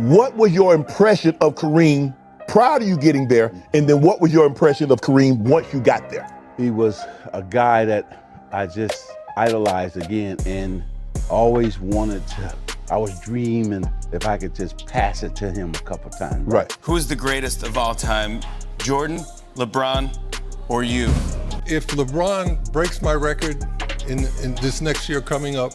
What was your impression of Kareem prior to you getting there? And then what was your impression of Kareem once you got there? He was a guy that I just idolized again and always wanted to. I was dreaming if I could just pass it to him a couple times. Right. Who's the greatest of all time? Jordan, LeBron, or you? If LeBron breaks my record in this next year coming up,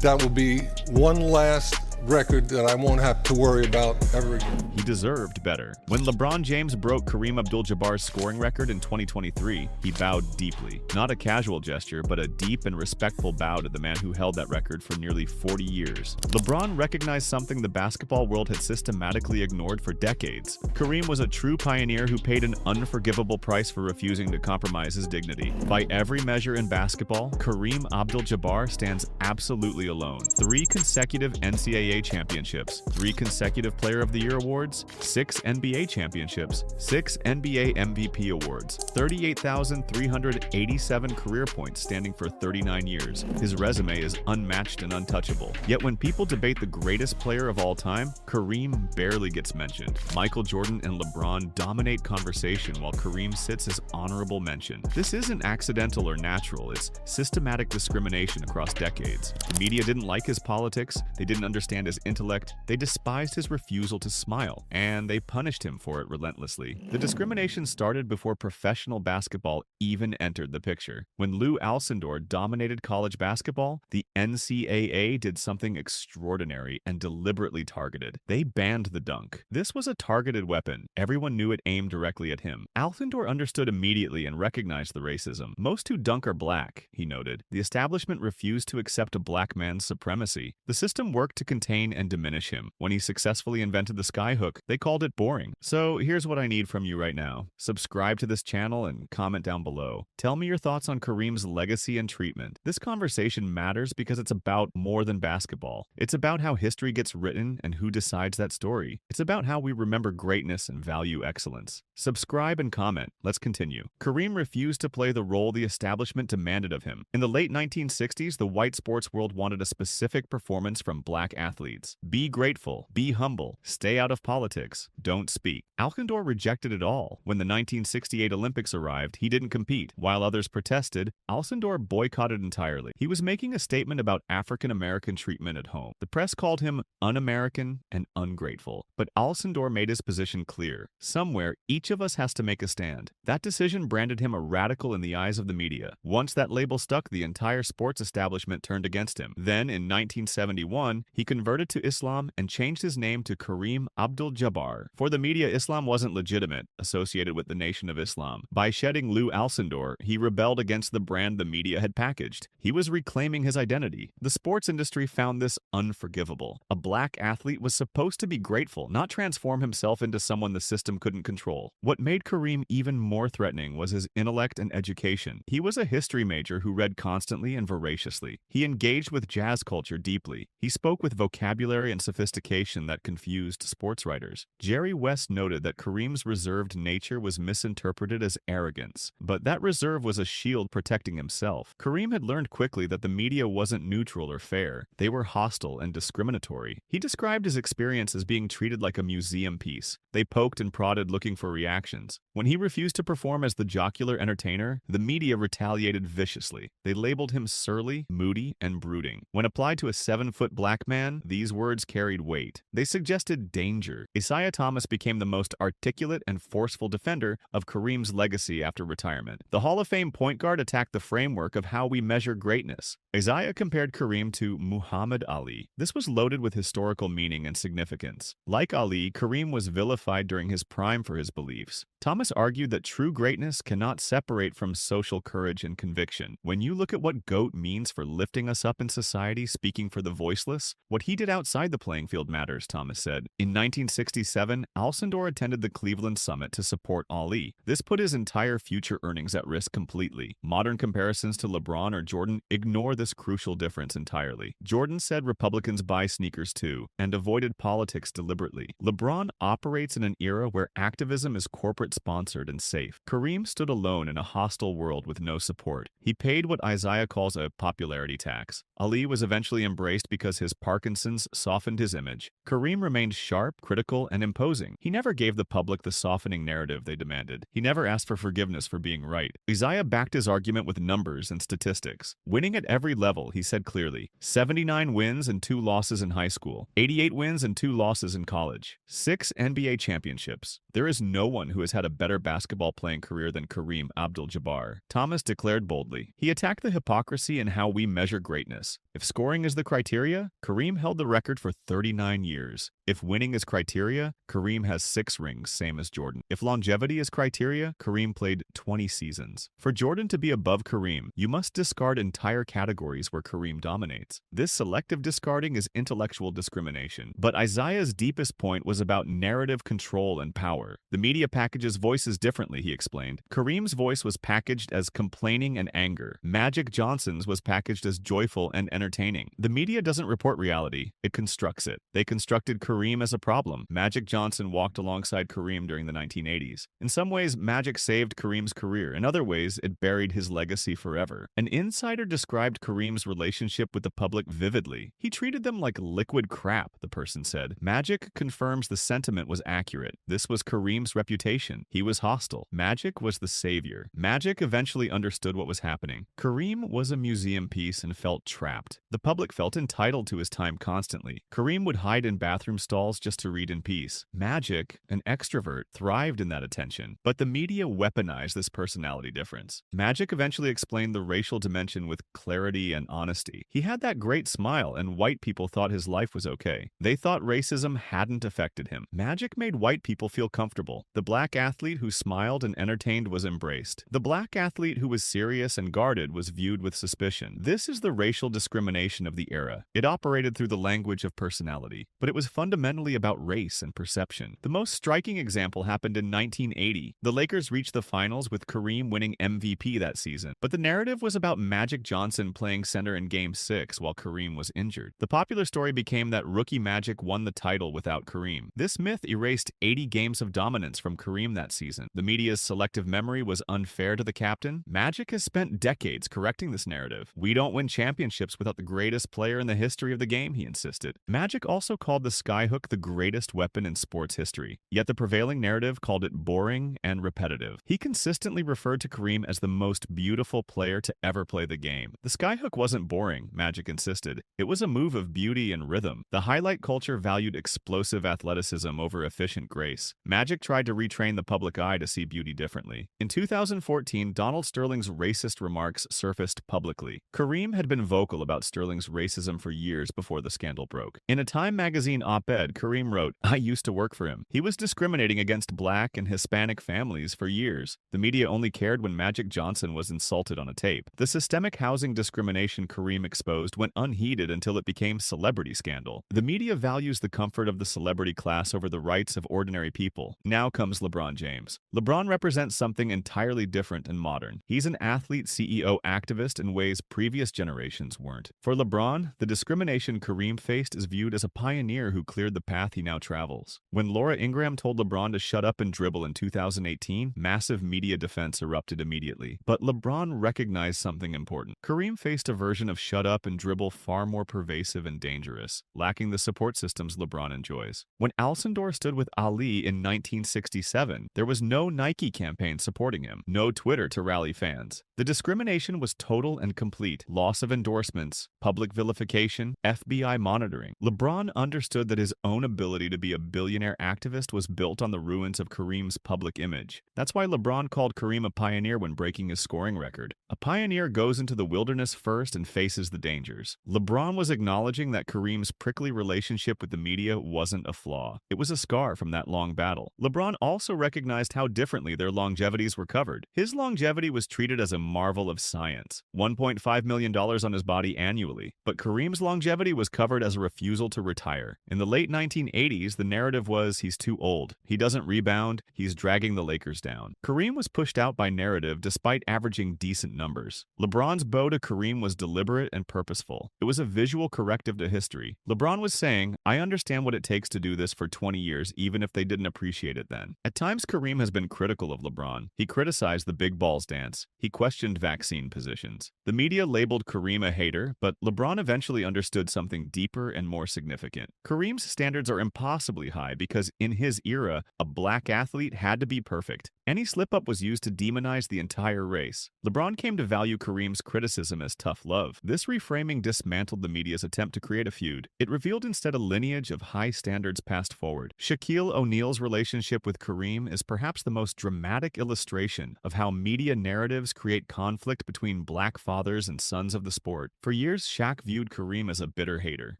that will be one last record that I won't have to worry about ever again. He deserved better. When LeBron James broke Kareem Abdul-Jabbar's scoring record in 2023, he bowed deeply. Not a casual gesture, but a deep and respectful bow to the man who held that record for nearly 40 years. LeBron recognized something the basketball world had systematically ignored for decades. Kareem was a true pioneer who paid an unforgivable price for refusing to compromise his dignity. By every measure in basketball, Kareem Abdul-Jabbar stands absolutely alone. 3 consecutive NCAA championships, 3 consecutive Player of the Year awards, 6 NBA championships, 6 NBA MVP awards, 38,387 career points standing for 39 years. His resume is unmatched and untouchable. Yet when people debate the greatest player of all time, Kareem barely gets mentioned. Michael Jordan and LeBron dominate conversation while Kareem sits as honorable mention. This isn't accidental or natural, it's systematic discrimination across decades. The media didn't like his politics, they didn't understand his intellect, they despised his refusal to smile, and they punished him for it relentlessly. The discrimination started before professional basketball even entered the picture. When Lou Alcindor dominated college basketball, the NCAA did something extraordinary and deliberately targeted. They banned the dunk. This was a targeted weapon. Everyone knew it aimed directly at him. Alcindor understood immediately and recognized the racism. Most who dunk are black, he noted. The establishment refused to accept a black man's supremacy. The system worked to contain and diminish him. When he successfully invented the skyhook, they called it boring. So here's what I need from you right now. Subscribe to this channel and comment down below. Tell me your thoughts on Kareem's legacy and treatment. This conversation matters because it's about more than basketball. It's about how history gets written and who decides that story. It's about how we remember greatness and value excellence. Subscribe and comment. Let's continue. Kareem refused to play the role the establishment demanded of him. In the late 1960s, the white sports world wanted a specific performance from black athletes. Be grateful, be humble, stay out of politics, don't speak. Alcindor rejected it all. When the 1968 Olympics arrived, he didn't compete. While others protested, Alcindor boycotted entirely. He was making a statement about African-American treatment at home. The press called him un-American and ungrateful. But Alcindor made his position clear. Somewhere, each of us has to make a stand. That decision branded him a radical in the eyes of the media. Once that label stuck, the entire sports establishment turned against him. Then, in 1971, he converted to Islam and changed his name to Kareem Abdul-Jabbar. For the media, Islam wasn't legitimate, associated with the Nation of Islam. By shedding Lou Alcindor, he rebelled against the brand the media had packaged. He was reclaiming his identity. The sports industry found this unforgivable. A black athlete was supposed to be grateful, not transform himself into someone the system couldn't control. What made Kareem even more threatening was his intellect and education. He was a history major who read constantly and voraciously. He engaged with jazz culture deeply. He spoke with vocabulary and sophistication that confused sports writers. Jerry West noted that Kareem's reserved nature was misinterpreted as arrogance, but that reserve was a shield protecting himself. Kareem had learned quickly that the media wasn't neutral or fair. They were hostile and discriminatory. He described his experience as being treated like a museum piece. They poked and prodded looking for reactions. When he refused to perform as the jocular entertainer, the media retaliated viciously. They labeled him surly, moody, and brooding. When applied to a 7-foot black man, these words carried weight. They suggested danger. Isaiah Thomas became the most articulate and forceful defender of Kareem's legacy after retirement. The Hall of Fame point guard attacked the framework of how we measure greatness. Isaiah compared Kareem to Muhammad Ali. This was loaded with historical meaning and significance. Like Ali, Kareem was vilified during his prime for his beliefs. Thomas argued that true greatness cannot separate from social courage and conviction. When you look at what GOAT means for lifting us up in society, speaking for the voiceless, what he did outside the playing field matters, Thomas said. In 1967, Alcindor attended the Cleveland Summit to support Ali. This put his entire future earnings at risk completely. Modern comparisons to LeBron or Jordan ignore this crucial difference entirely. Jordan said Republicans buy sneakers too, and avoided politics deliberately. LeBron operates in an era where activism is corporate-sponsored and safe. Kareem stood alone in a hostile world with no support. He paid what Isaiah calls a popularity tax. Ali was eventually embraced because his Parkinson's lessons softened his image. Kareem remained sharp, critical, and imposing. He never gave the public the softening narrative they demanded. He never asked for forgiveness for being right. Isaiah backed his argument with numbers and statistics. Winning at every level, he said clearly. 79 wins and 2 losses in high school. 88 wins and 2 losses in college. 6 NBA championships. There is no one who has had a better basketball playing career than Kareem Abdul-Jabbar. Thomas declared boldly. He attacked the hypocrisy in how we measure greatness. If scoring is the criteria, Kareem held the record for 39 years. If winning is criteria, Kareem has 6 rings, same as Jordan. If longevity is criteria, Kareem played 20 seasons. For Jordan to be above Kareem, you must discard entire categories where Kareem dominates. This selective discarding is intellectual discrimination. But Isaiah's deepest point was about narrative control and power. The media packages voices differently, he explained. Kareem's voice was packaged as complaining and anger. Magic Johnson's was packaged as joyful and entertaining. The media doesn't report reality, it constructs it. They constructed Kareem as a problem. Magic Johnson walked alongside Kareem during the 1980s. In some ways, Magic saved Kareem's career. In other ways, it buried his legacy forever. An insider described Kareem's relationship with the public vividly. He treated them like liquid crap, the person said. Magic confirms the sentiment was accurate. This was Kareem's reputation. He was hostile. Magic was the savior. Magic eventually understood what was happening. Kareem was a museum piece and felt trapped. The public felt entitled to his time constantly. Kareem would hide in bathroom stalls just to read in peace. Magic, an extrovert, thrived in that attention. But the media weaponized this personality difference. Magic eventually explained the racial dimension with clarity and honesty. He had that great smile, and white people thought his life was okay. They thought racism hadn't affected him. Magic made white people feel comfortable. The black athlete who smiled and entertained was embraced. The black athlete who was serious and guarded was viewed with suspicion. This is the racial discrimination of the era. It operated through the language of personality, but it was fundamentally about race and perception. The most striking example happened in 1980. The Lakers reached the finals with Kareem winning MVP that season, but the narrative was about Magic Johnson playing center in Game 6 while Kareem was injured. The popular story became that rookie Magic won the title without Kareem. This myth erased 80 games of dominance from Kareem that season. The media's selective memory was unfair to the captain. Magic has spent decades correcting this narrative. We don't win championships without the greatest player in the history of the game, he insisted. Magic also called the skyhook the greatest weapon in sports history, yet the prevailing narrative called it boring and repetitive. He consistently referred to Kareem as the most beautiful player to ever play the game. The skyhook wasn't boring, Magic insisted. It was a move of beauty and rhythm. The highlight culture valued explosive athleticism over efficient grace. Magic tried to retrain the public eye to see beauty differently. In 2014, Donald Sterling's racist remarks surfaced publicly. Kareem had been vocal about Sterling's racism for years before the scandal broke. In a Time magazine op-ed, Kareem wrote, "I used to work for him. He was discriminating against black and Hispanic families for years. The media only cared when Magic Johnson was insulted on a tape." The systemic housing discrimination Kareem exposed went unheeded until it became celebrity scandal. The media values the comfort of the celebrity class over the rights of ordinary people. Now comes LeBron James. LeBron represents something entirely different and modern. He's an athlete CEO activist in ways previous generations weren't. For LeBron, the discrimination Kareem faced is viewed as a pioneer who cleared the path he now travels. When Laura Ingraham told LeBron to shut up and dribble in 2018, massive media defense erupted immediately. But LeBron recognized something important. Kareem faced a version of shut up and dribble far more pervasive and dangerous, lacking the support systems LeBron enjoys. When Alcindor stood with Ali in 1967, there was no Nike campaign supporting him, no Twitter to rally fans. The discrimination was total and complete. Loss of endorsements, public vilification, FBI monitoring. LeBron understood that his own ability to be a billionaire activist was built on the ruins of Kareem's public image. That's why LeBron called Kareem a pioneer when breaking his scoring record. A pioneer goes into the wilderness first and faces the dangers. LeBron was acknowledging that Kareem's prickly relationship with the media wasn't a flaw. It was a scar from that long battle. LeBron also recognized how differently their longevities were covered. His longevity was treated as a marvel of science, $1.5 million on his body annually. But Kareem's longevity was covered as a refusal to retire. In the late 1980s, the narrative was he's too old, he doesn't rebound, he's dragging the Lakers down. Kareem was pushed out by narrative despite averaging decent numbers. LeBron's bow to Kareem was deliberate and purposeful. It was a visual corrective to history. LeBron was saying, I understand what it takes to do this for 20 years, even if they didn't appreciate it then. At times, Kareem has been critical of LeBron. He criticized the big balls dance. He questioned vaccine positions. The media labeled Kareem a hater, but LeBron eventually understood something deeper and more significant. Kareem's standards are impossibly high because in his era, a black athlete had to be perfect. Any slip-up was used to demonize the entire race. LeBron came to value Kareem's criticism as tough love. This reframing dismantled the media's attempt to create a feud. It revealed instead a lineage of high standards passed forward. Shaquille O'Neal's relationship with Kareem is perhaps the most dramatic illustration of how media narratives create conflict between black fathers and sons of the sport. For years, Shaq viewed Kareem as a bitter hater.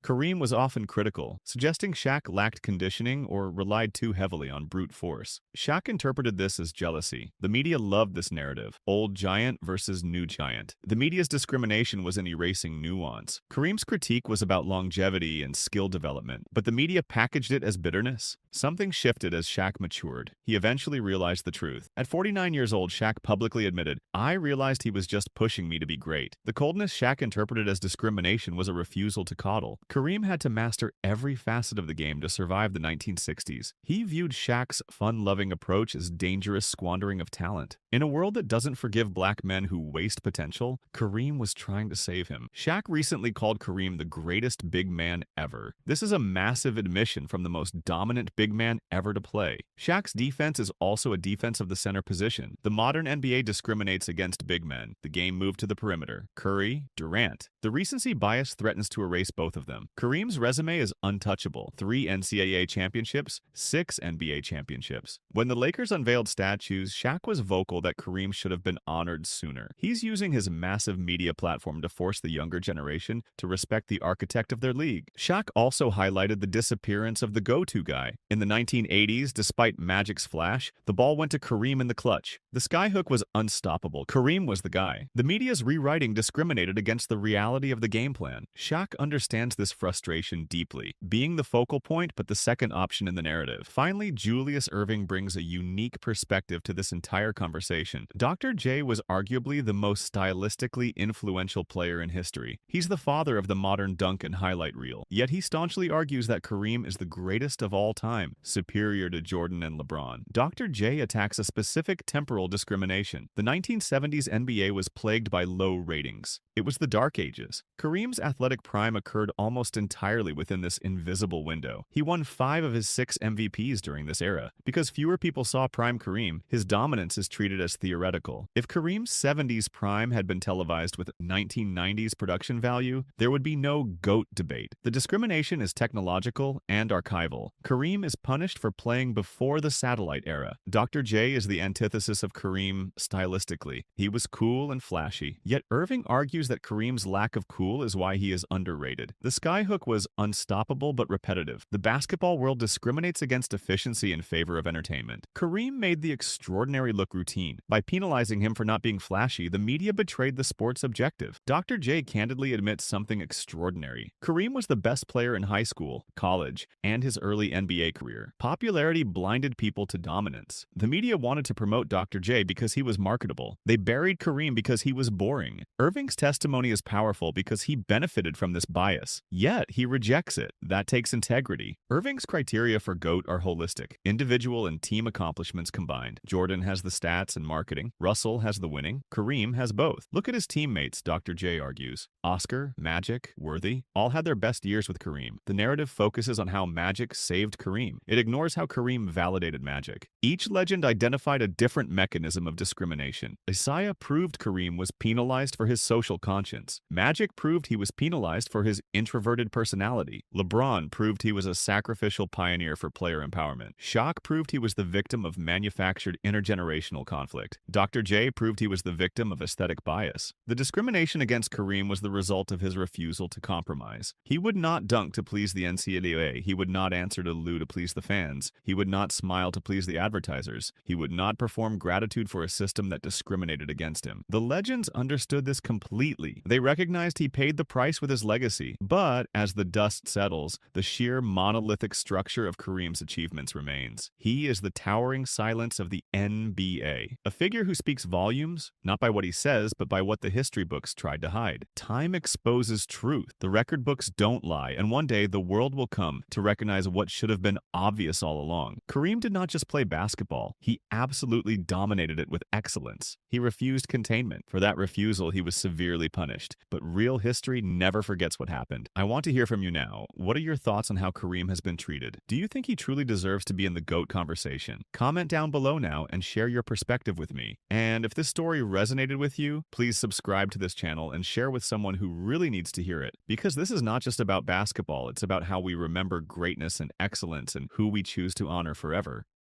Kareem was often critical, suggesting Shaq lacked conditioning or relied too heavily on brute force. Shaq interpreted this as jealousy. The media loved this narrative, old giant versus new giant. The media's discrimination was in erasing nuance. Kareem's critique was about longevity and skill development, but the media packaged it as bitterness. Something shifted as Shaq matured. He eventually realized the truth. At 49 years old, Shaq publicly admitted, "I realized he was just pushing me to be great." The coldness Shaq interpreted as discrimination was a refusal to coddle. Kareem had to master every facet of the game to survive the 1960s. He viewed Shaq's fun-loving approach as dangerous squandering of talent. In a world that doesn't forgive black men who waste potential, Kareem was trying to save him. Shaq recently called Kareem the greatest big man ever. This is a massive admission from the most dominant big man ever to play. Shaq's defense is also a defense of the center position. The modern NBA discriminates against big men. The game moved to the perimeter. Curry, Durant. The recency bias threatens to erase both of them. Kareem's resume is untouchable. 3 NCAA championships, 6 NBA championships. When the Lakers unveiled statues, Shaq was vocal that Kareem should have been honored sooner. He's using his massive media platform to force the younger generation to respect the architect of their league. Shaq also highlighted the disappearance of the go-to guy. In the 1980s, despite Magic's flash, the ball went to Kareem in the clutch. The skyhook was unstoppable. Kareem was the guy. The media's rewriting discriminated against the reality of the game plan. Shaq understands this frustration deeply, being the focal point but the second option in the narrative. Finally, Julius Erving brings a unique perspective to this entire conversation. Dr. J was arguably the most stylistically influential player in history. He's the father of the modern dunk and highlight reel. Yet he staunchly argues that Kareem is the greatest of all time, superior to Jordan and LeBron. Dr. J attacks a specific temporal discrimination. The 1970s NBA was plagued by low ratings. It was the Dark Ages. Kareem's athletic prime occurred almost entirely within this invisible window. He won 5 of his 6 MVPs during this era. Because fewer people saw prime Kareem, his dominance is treated as theoretical. If Kareem's 70s prime had been televised with 1990s production value, there would be no GOAT debate. The discrimination is technological and archival. Kareem is punished for playing before the satellite era. Dr. J is the antithesis of Kareem stylistically. He was cool and flashy, yet Erving argues that Kareem's lack of cool is why he is underrated. The skyhook was unstoppable but repetitive. The basketball world discriminates against efficiency in favor of entertainment. Kareem made the extraordinary look routine. By penalizing him for not being flashy, the media betrayed the sport's objective. Dr. J candidly admits something extraordinary. Kareem was the best player in high school, college, and his early NBA career. Popularity blinded people to dominance. The media wanted to promote Dr. J because he was marketable. They buried Kareem because he was boring. Erving's testimony is powerful because he benefited from this bias. Yet, he rejects it. That takes integrity. Erving's criteria for GOAT are holistic, individual and team accomplishments combined. Jordan has the stats and marketing. Russell has the winning. Kareem has both. Look at his teammates, Dr. J argues. Oscar, Magic, Worthy, all had their best years with Kareem. The narrative focuses on how Magic saved Kareem. It ignores how Kareem validated Magic. Each legend identified a different mechanism of discrimination. Isaiah proved Kareem was penalized for his social conscience. Magic proved he was penalized for his introverted personality. LeBron proved he was a sacrificial pioneer for player empowerment. Shaq proved he was the victim of manufactured intergenerational conflict. Dr. J proved he was the victim of aesthetic bias. The discrimination against Kareem was the result of his refusal to compromise. He would not dunk to please the NCAA. He would not answer to Lou to please the fans. He would not smile to please the advertisers. He would not perform gratitude for a system that discriminated against him. The legends understood this completely. They recognized he paid the price with his legacy. But as the dust settles, the sheer monolithic structure of Kareem's achievements remains. He is the towering silence of the NBA, a figure who speaks volumes, not by what he says, but by what the history books tried to hide. Time exposes truth. The record books don't lie, and one day the world will come to recognize what should have been obvious all along. Kareem did not just play basketball. He absolutely dominated it with excellence. He refused containment. For that refusal, he was severely punished. But real history never forgets what happened. happened. I want to hear from you now. What are your thoughts on how Kareem has been treated? Do you think he truly deserves to be in the GOAT conversation? Comment down below now and share your perspective with me. And if this story resonated with you, please subscribe to this channel and share with someone who really needs to hear it. Because this is not just about basketball, it's about how we remember greatness and excellence and who we choose to honor forever.